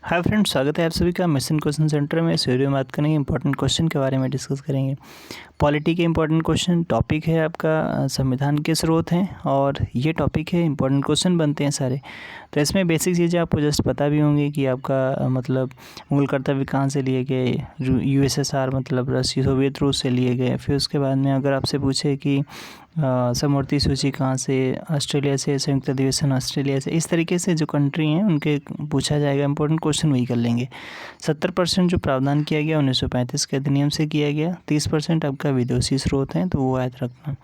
Hi friends, स्वागत है आप सभी का मिशन क्वेश्चन सेंटर में। इस वीडियो में बात करेंगे इंपॉर्टेंट क्वेश्चन के बारे में डिस्कस करेंगे। पॉलिटी के इंपॉर्टेंट क्वेश्चन टॉपिक है आपका संविधान के स्रोत हैं और ये टॉपिक है इंपॉर्टेंट क्वेश्चन बनते हैं सारे। तो इसमें बेसिक चीज़ें आपको जस्ट पता भी होंगी कि आपका मतलब मूल कर्तव्य कहाँ से लिए गए, यूएसएसआर मतलब रशिया सोवियत रूस से लिए गए। फिर उसके बाद में अगर आपसे पूछे कि समवर्ती सूची कहाँ से, ऑस्ट्रेलिया से, संयुक्त अधिवेशन ऑस्ट्रेलिया से, इस तरीके से जो कंट्री हैं उनके पूछा जाएगा। इंपॉर्टेंट क्वेश्चन वही कर लेंगे। 70% जो प्रावधान किया गया 1935 के अधिनियम से किया गया, 30% आपका विदेशी स्रोत हैं, तो वो याद रखना।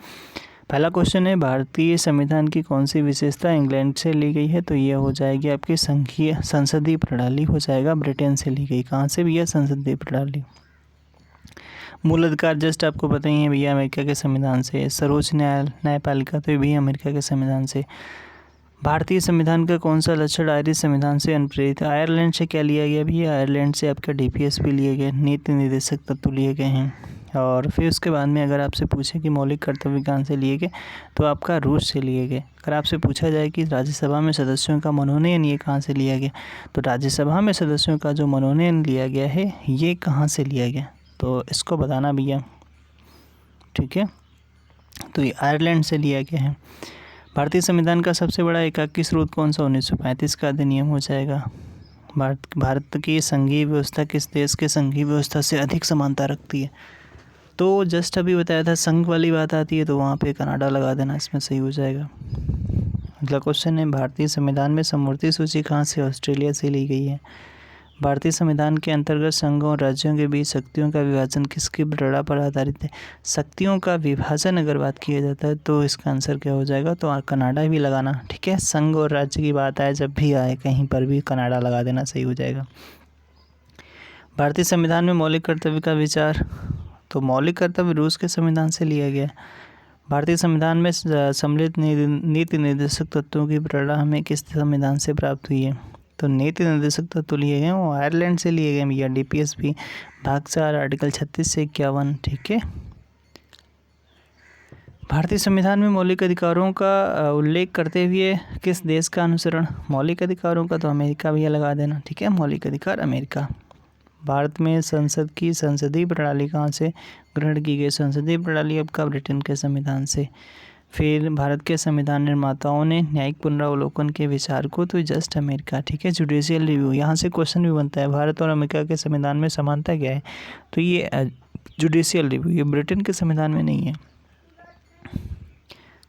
पहला क्वेश्चन है, भारतीय संविधान की कौन सी विशेषता इंग्लैंड से ली गई है? तो ये हो जाएगी आपकी संसदीय प्रणाली हो जाएगा, ब्रिटेन से ली गई। कहाँ से भैया? संसदीय प्रणाली। मूल अधिकार जस्ट आपको पता ही है भैया, अमेरिका के संविधान से। सर्वोच्च न्यायपालिका तो ये भी अमेरिका के संविधान से। भारतीय संविधान का कौन सा लक्षण आयरिश संविधान से अनुप्रेरित है? आयरलैंड से क्या लिया गया भैया? आयरलैंड से आपका डीपीएस भी लिए गए, नीति निर्देशक तत्व लिए गए हैं। और फिर उसके बाद में अगर आपसे पूछे कि मौलिक कर्तव्य कहाँ से लिए गए, तो आपका रूस से लिए गए। अगर आपसे पूछा जाए कि राज्यसभा में सदस्यों का मनोनयन ये कहाँ से लिया गया, तो राज्यसभा में सदस्यों का जो मनोनयन लिया गया है ये कहाँ से लिया गया, तो इसको बताना भैया, ठीक है। तो ये आयरलैंड से लिया गया है। भारतीय संविधान का सबसे बड़ा एकाकी स्रोत कौन सा? 1935 का अधिनियम हो जाएगा। भारत की संघीय व्यवस्था किस देश के संघीय व्यवस्था से अधिक समानता रखती है? तो जस्ट अभी बताया था, संघ वाली बात आती है तो वहाँ पे कनाडा लगा देना, इसमें सही हो जाएगा। अगला क्वेश्चन है, भारतीय संविधान में समवर्ती सूची कहाँ से? ऑस्ट्रेलिया से ली गई है। भारतीय संविधान के अंतर्गत संघों और राज्यों के बीच शक्तियों का विभाजन किसकी प्रेरणा पर आधारित है? शक्तियों का विभाजन अगर बात किया जाता है तो इसका आंसर क्या हो जाएगा? तो कनाडा भी लगाना, ठीक है। संघ और राज्य की बात आए, जब भी आए कहीं पर भी कनाडा लगा देना, सही हो जाएगा। भारतीय संविधान में मौलिक कर्तव्य का विचार, तो मौलिक कर्तव्य रूस के संविधान से लिया गया। भारतीय संविधान में सम्मिलित नीति निर्देशक तत्वों की प्रेरणा हमें किस संविधान से प्राप्त हुई है? तो नीति निर्देशक तत्व लिए गए वो आयरलैंड से लिए गए भैया। डीपीएस भी भाग 4 आर्टिकल 36 से 51, ठीक है। भारतीय संविधान में मौलिक अधिकारों का उल्लेख करते हुए किस देश का अनुसरण? मौलिक अधिकारों का तो अमेरिका भैया लगा देना, ठीक है। मौलिक अधिकार अमेरिका। भारत में संसद की संसदीय प्रणाली कहाँ से ग्रहण की गई? संसदीय प्रणाली आपका ब्रिटेन के संविधान से। फिर भारत के संविधान निर्माताओं ने न्यायिक पुनरावलोकन के विचार को, तो जस्ट अमेरिका, ठीक है। जुडिशियल रिव्यू, यहाँ से क्वेश्चन भी बनता है, भारत और अमेरिका के संविधान में समानता क्या है? तो ये जुडिशियल रिव्यू, ये ब्रिटेन के संविधान में नहीं है।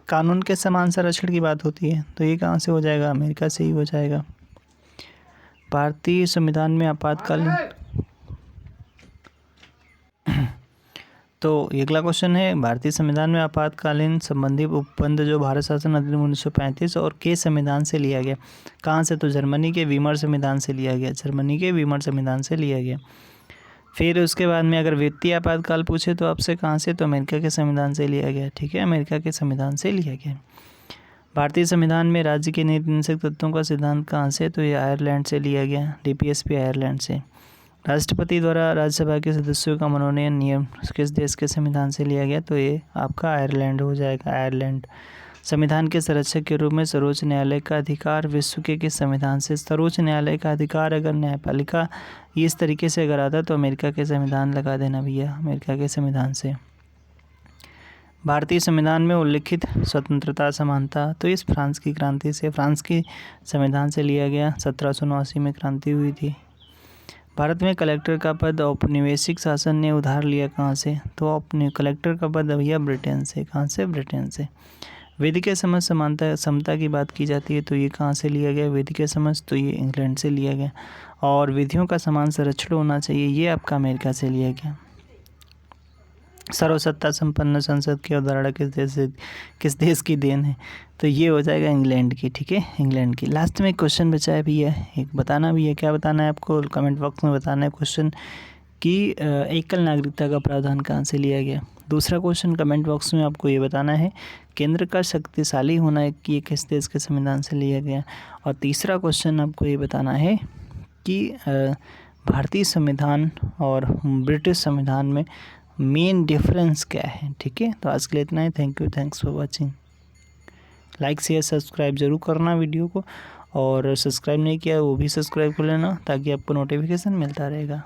कानून के समान संरक्षण की बात होती है, तो ये कहाँ से हो जाएगा? अमेरिका से ही हो जाएगा। भारतीय संविधान में आपातकालीन, तो अगला क्वेश्चन है, भारतीय संविधान में आपातकालीन संबंधी उपबंध जो भारत शासन अधिनियम 1935 और के संविधान से लिया गया, कहाँ से? तो जर्मनी के वीमर संविधान से लिया गया। जर्मनी के वीमर संविधान से लिया गया। फिर उसके बाद में अगर वित्तीय आपातकाल पूछे तो आपसे कहाँ से? तो अमेरिका के संविधान से लिया गया, ठीक है। अमेरिका के संविधान से लिया गया। भारतीय संविधान में राज्य के नीति निर्देशक तत्वों का सिद्धांत कहाँ से? तो ये आयरलैंड से लिया गया। डीपीएस भी आयरलैंड से। राष्ट्रपति द्वारा राज्यसभा के सदस्यों का मनोनयन नियम किस देश के संविधान से लिया गया? तो ये आपका आयरलैंड हो जाएगा, आयरलैंड। संविधान के संरक्षक के रूप में सर्वोच्च न्यायालय का अधिकार विश्व के किस संविधान से? सर्वोच्च न्यायालय का अधिकार अगर न्यायपालिका इस तरीके से अगर आता तो अमेरिका के संविधान लगा देना भैया, अमेरिका के संविधान से। भारतीय संविधान में उल्लिखित स्वतंत्रता समानता, तो इस फ्रांस की क्रांति से, फ्रांस की संविधान से लिया गया। 1789 में क्रांति हुई थी। भारत में कलेक्टर का पद औपनिवेशिक शासन ने उधार लिया कहाँ से? तो अपने कलेक्टर का पद भैया ब्रिटेन से। कहाँ से? ब्रिटेन से। विधि के समझ समानता समता की बात की जाती है, तो ये कहाँ से लिया गया? विधि के समझ, तो ये इंग्लैंड से लिया गया। और विधियों का समान संरक्षण होना चाहिए, ये आपका अमेरिका से लिया गया। सर्वसत्ता संपन्न संसद की अवधारणा किस देश की देन है? तो ये हो जाएगा इंग्लैंड की, ठीक है, इंग्लैंड की। लास्ट में क्वेश्चन बचा है भैया, एक बताना भी है, क्या बताना है आपको? कमेंट बॉक्स में बताना है क्वेश्चन कि एकल नागरिकता का प्रावधान कहाँ से लिया गया। दूसरा क्वेश्चन कमेंट बॉक्स में आपको ये बताना है केंद्र का शक्तिशाली होना है कि ये किस देश के संविधान से लिया गया। और तीसरा क्वेश्चन आपको ये बताना है कि भारतीय संविधान और ब्रिटिश संविधान में मेन डिफरेंस क्या है, ठीक है। तो आज के लिए इतना ही। Thank you, thanks for watching. Like share subscribe जरूर करना वीडियो को। और सब्सक्राइब नहीं किया वो भी सब्सक्राइब कर लेना ताकि आपको नोटिफिकेशन मिलता रहेगा।